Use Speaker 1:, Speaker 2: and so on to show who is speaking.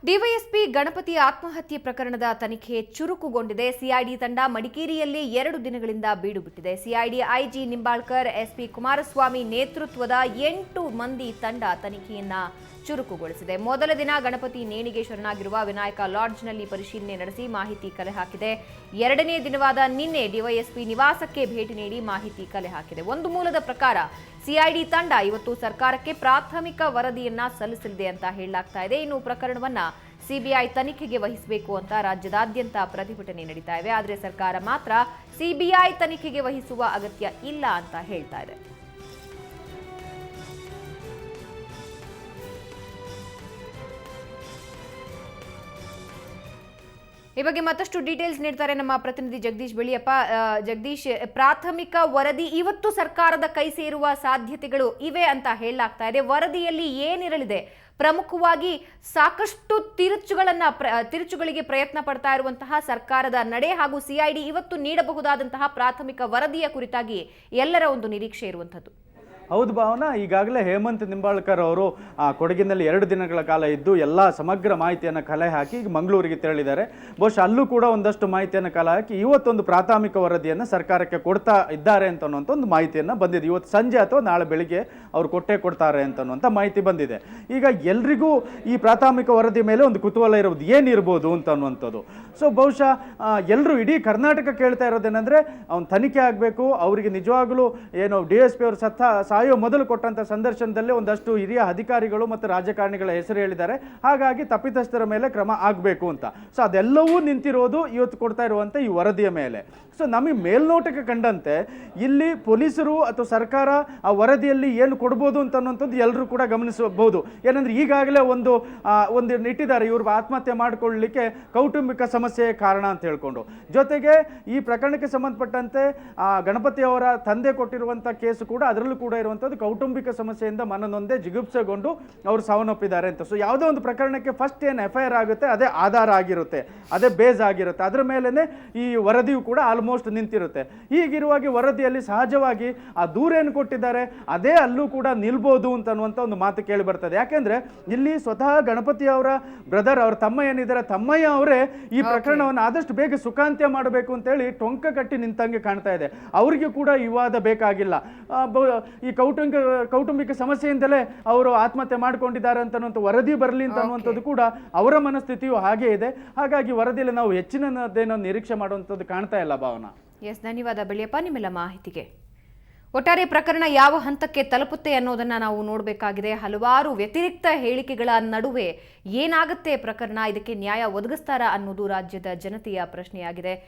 Speaker 1: DYSP Ganapati ಆತ್ಮಹತ್ಯೆ ಪ್ರಕರಣದ ತನಿಖೆ ಚುರುಕುಗೊಂಡಿದೆ. ಸಿಐಡಿ ತಂಡ ಮಡಿಕೇರಿಯಲ್ಲಿ 2 ದಿನಗಳಿಂದ ಬೀಡು ಬಿಟ್ಟಿದೆ. CID IG Nimbalkar, SP Kumaraswamy ನೇತೃತ್ವದ 8 ಮಂದಿ ತಂಡ ತನಿಖೆಯನ್ನ ಚುರುಕುಗೊಳಿಸಿದೆ. ಮೊದಲ ದಿನ ಗಣಪತಿ ನೇಣಿಗೆ ಶರಣಾಗಿರುವ ವಿನಾಯಕ ಲಾಡ್ಜ್ನಲ್ಲಿ ಪರಿಶೀಲನೆ ನಡೆಸಿ ಮಾಹಿತಿ ಕಲೆ ಹಾಕಿದೆ. ಎರಡನೇ ದಿನವಾದ ನಿನ್ನೆ ಡಿವೈಎಸ್ಪಿ ನಿವಾಸಕ್ಕೆ ಭೇಟಿ ನೀಡಿ ಮಾಹಿತಿ ಕಲೆ ಹಾಕಿದೆ. ಒಂದು ಮೂಲದ ಪ್ರಕಾರ ಸಿಐಡಿ ತಂಡ ಇವತ್ತು ಸರ್ಕಾರಕ್ಕೆ ಪ್ರಾಥಮಿಕ ವರದಿಯನ್ನ ಸಲ್ಲಿಸಲಿದೆ ಅಂತ ಹೇಳಲಾಗ್ತಾ ಇದೆ. ಇನ್ನು ಪ್ರಕರಣವನ್ನ ಸಿಬಿಐ ತನಿಖೆಗೆ ವಹಿಸಬೇಕು ಅಂತ ರಾಜ್ಯದಾದ್ಯಂತ ಪ್ರತಿಭಟನೆ ನಡೀತಾ ಇವೆ. ಆದರೆ ಸರ್ಕಾರ ಮಾತ್ರ ಸಿಬಿಐ ತನಿಖೆಗೆ ವಹಿಸುವ ಅಗತ್ಯ ಇಲ್ಲ ಅಂತ ಹೇಳ್ತಾ ಇದೆ. ಈ ಬಗ್ಗೆ ಮತ್ತಷ್ಟು ಡೀಟೇಲ್ಸ್ ನೀಡ್ತಾರೆ ನಮ್ಮ ಪ್ರತಿನಿಧಿ ಜಗದೀಶ್ ಬೆಳ್ಳಿಯಪ್ಪ. ಜಗದೀಶ್, ಪ್ರಾಥಮಿಕ ವರದಿ ಇವತ್ತು ಸರ್ಕಾರದ ಕೈ ಸೇರುವ ಸಾಧ್ಯತೆಗಳು ಇವೆ ಅಂತ ಹೇಳಲಾಗ್ತಾ ಇದೆ. ವರದಿಯಲ್ಲಿ ಏನಿರಲಿದೆ? ಪ್ರಮುಖವಾಗಿ ಸಾಕಷ್ಟು ತಿರುಚುಗಳಿಗೆ ಪ್ರಯತ್ನ ಪಡ್ತಾ ಇರುವಂತಹ ಸರ್ಕಾರದ ನಡೆ ಹಾಗೂ ಸಿಐಡಿ ಇವತ್ತು ನೀಡಬಹುದಾದಂತಹ ಪ್ರಾಥಮಿಕ ವರದಿಯ ಕುರಿತಾಗಿ ಎಲ್ಲರ ಒಂದು ನಿರೀಕ್ಷೆ ಇರುವಂಥದ್ದು.
Speaker 2: ಹೌದು ಭಾವನಾ, ಈಗಾಗಲೇ ಹೇಮಂತ್ ನಿಂಬಾಳ್ಕರ್ ಅವರು ಕೊಡಗಿನಲ್ಲಿ 2 ದಿನಗಳ ಕಾಲ ಇದ್ದು ಎಲ್ಲ ಸಮಗ್ರ ಮಾಹಿತಿಯನ್ನು ಕಲೆ ಹಾಕಿ ಈಗ ಮಂಗಳೂರಿಗೆ ತೆರಳಿದ್ದಾರೆ. ಬಹುಶಃ ಅಲ್ಲೂ ಕೂಡ ಒಂದಷ್ಟು ಮಾಹಿತಿಯನ್ನು ಕಲೆ ಹಾಕಿ ಇವತ್ತೊಂದು ಪ್ರಾಥಮಿಕ ವರದಿಯನ್ನು ಸರ್ಕಾರಕ್ಕೆ ಕೊಡ್ತಾ ಇದ್ದಾರೆ ಅಂತನ್ನುವಂಥ ಒಂದು ಮಾಹಿತಿಯನ್ನು ಬಂದಿದೆ. ಇವತ್ತು ಸಂಜೆ ಅಥವಾ ನಾಳೆ ಬೆಳಿಗ್ಗೆ ಅವರು ಕೊಡ್ತಾರೆ ಅಂತನ್ನುವಂಥ ಮಾಹಿತಿ ಬಂದಿದೆ. ಈಗ ಎಲ್ರಿಗೂ ಈ ಪ್ರಾಥಮಿಕ ವರದಿ ಮೇಲೆ ಒಂದು ಕುತೂಹಲ ಇರೋದು ಏನಿರ್ಬೋದು ಅಂತನ್ನುವಂಥದ್ದು. ಸೊ ಬಹುಶಃ ಎಲ್ಲರೂ ಇಡೀ ಕರ್ನಾಟಕ ಕೇಳ್ತಾ ಇರೋದೇನೆಂದರೆ ಅವ್ನು ತನಿಖೆ ಆಗಬೇಕು, ಅವರಿಗೆ ನಿಜವಾಗಲೂ ಏನು DSP ಅವರು ಸಾಯೋ ಮೊದಲು ಕೊಟ್ಟಂಥ ಸಂದರ್ಶನದಲ್ಲೇ ಒಂದಷ್ಟು ಹಿರಿಯ ಅಧಿಕಾರಿಗಳು ಮತ್ತು ರಾಜಕಾರಣಿಗಳ ಹೆಸರು ಹೇಳಿದ್ದಾರೆ. ಹಾಗಾಗಿ ತಪ್ಪಿತಸ್ಥರ ಮೇಲೆ ಕ್ರಮ ಆಗಬೇಕು ಅಂತ. ಸೊ ಅದೆಲ್ಲವೂ ನಿಂತಿರೋದು ಇವತ್ತು ಕೊಡ್ತಾ ಇರುವಂಥ ಈ ವರದಿಯ ಮೇಲೆ. ಸೊ ನಮಗೆ ಮೇಲ್ನೋಟಕ್ಕೆ ಕಂಡಂತೆ ಇಲ್ಲಿ ಪೊಲೀಸರು ಅಥವಾ ಸರ್ಕಾರ ಆ ವರದಿಯಲ್ಲಿ ಏನು ಕೊಡ್ಬೋದು ಅಂತನ್ನುವಂಥದ್ದು ಎಲ್ಲರೂ ಕೂಡ ಗಮನಿಸಬಹುದು. ಏನಂದ್ರೆ ಈಗಾಗಲೇ ಒಂದು ಇಟ್ಟಿದ್ದಾರೆ, ಇವರು ಆತ್ಮಹತ್ಯೆ ಮಾಡಿಕೊಳ್ಳಲಿಕ್ಕೆ ಕೌಟುಂಬಿಕ ಸಮಸ್ಯೆ ಕಾರಣ ಅಂತ ಹೇಳ್ಕೊಂಡು. ಜೊತೆಗೆ ಈ ಪ್ರಕರಣಕ್ಕೆ ಸಂಬಂಧಪಟ್ಟಂತೆ ಗಣಪತಿ ಅವರ ತಂದೆ ಕೊಟ್ಟಿರುವಂಥ ಕೇಸು ಕೂಡ ಅದರಲ್ಲೂ ಕೂಡ ಇರುವಂಥದ್ದು ಕೌಟುಂಬಿಕ ಸಮಸ್ಯೆಯಿಂದ ಮನನೊಂದೇ ಜಿಗುಪ್ಸೆಗೊಂಡು ಅವರು ಸಾವನ್ನಪ್ಪಿದ್ದಾರೆ ಅಂತ. ಸೊ ಯಾವುದೋ ಒಂದು ಪ್ರಕರಣಕ್ಕೆ ಫಸ್ಟ್ ಏನು FIR ಆಗುತ್ತೆ ಅದೇ ಆಧಾರ ಆಗಿರುತ್ತೆ, ಅದೇ ಬೇಸ್ ಆಗಿರುತ್ತೆ, ಅದರ ಮೇಲೇ ಈ ವರದಿಯು ಕೂಡ ಆಲ್ಮೋಸ್ಟ್ ನಿಂತಿರುತ್ತೆ. ಹೀಗಿರುವಾಗಿ ವರದಿಯಲ್ಲಿ ಸಹಜವಾಗಿ ಆ ದೂರ ಏನು ಕೊಟ್ಟಿದ್ದಾರೆ ಅದೇ ಅಲ್ಲೂ ಕೂಡ ನಿಲ್ಬೋದು ಅಂತನ್ನುವಂಥ ಒಂದು ಮಾತು ಕೇಳಿ ಬರ್ತದೆ. ಯಾಕೆಂದ್ರೆ ಇಲ್ಲಿ ಸ್ವತಃ ಗಣಪತಿ ಅವರ ಬ್ರದರ್, ಅವ್ರ ತಮ್ಮ ಏನಿದ್ದಾರೆ, ತಮ್ಮಯ್ಯ ಅವರೇ ಈ ಪ್ರಕರಣವನ್ನು ಆದಷ್ಟು ಬೇಗ ಸುಖಾಂತ್ಯ ಮಾಡಬೇಕು ಅಂತೇಳಿ ಟೊಂಕ ಕಟ್ಟಿ ನಿಂತಂಗೆ ಕಾಣ್ತಾ ಇದೆ. ಅವರಿಗೆ ಕೂಡ ವಿವಾದ ಬೇಕಾಗಿಲ್ಲ. ಈ ಕೌಟುಂಬಿಕ ಸಮಸ್ಯೆಯಿಂದಲೇ ಅವರು ಆತ್ಮಹತ್ಯೆ ಮಾಡಿಕೊಂಡಿದ್ದಾರೆ ಅಂತನ್ನುವಂಥ ವರದಿ ಬರಲಿ ಅಂತ ಅನ್ನುವಂಥದ್ದು ಕೂಡ ಅವರ ಮನಸ್ಥಿತಿಯು ಹಾಗೆ ಇದೆ. ಹಾಗಾಗಿ ವರದಿಯಲ್ಲಿ ನಾವು ಹೆಚ್ಚಿನದೇನೋ ನಿರೀಕ್ಷೆ ಮಾಡುವಂಥದ್ದು ಕಾಣ್ತಾ ಇಲ್ಲ ಭಾವನಾ.
Speaker 1: ಎಸ್, ಧನ್ಯವಾದ ಬೆಳ್ಳಿಯಪ್ಪ ನಿಮ್ಮೆಲ್ಲ ಮಾಹಿತಿಗೆ. ಒಟ್ಟಾರೆ ಪ್ರಕರಣ ಯಾವ ಹಂತಕ್ಕೆ ತಲುಪುತ್ತೆ ಅನ್ನೋದನ್ನ ನಾವು ನೋಡಬೇಕಾಗಿದೆ. ಹಲವಾರು ವ್ಯತಿರಿಕ್ತ ಹೇಳಿಕೆಗಳ ನಡುವೆ ಏನಾಗುತ್ತೆ ಪ್ರಕರಣ, ಇದಕ್ಕೆ ನ್ಯಾಯ ಒದಗಿಸ್ತಾರಾ ಅನ್ನೋದು ರಾಜ್ಯದ ಜನತೆಯ ಪ್ರಶ್ನೆಯಾಗಿದೆ.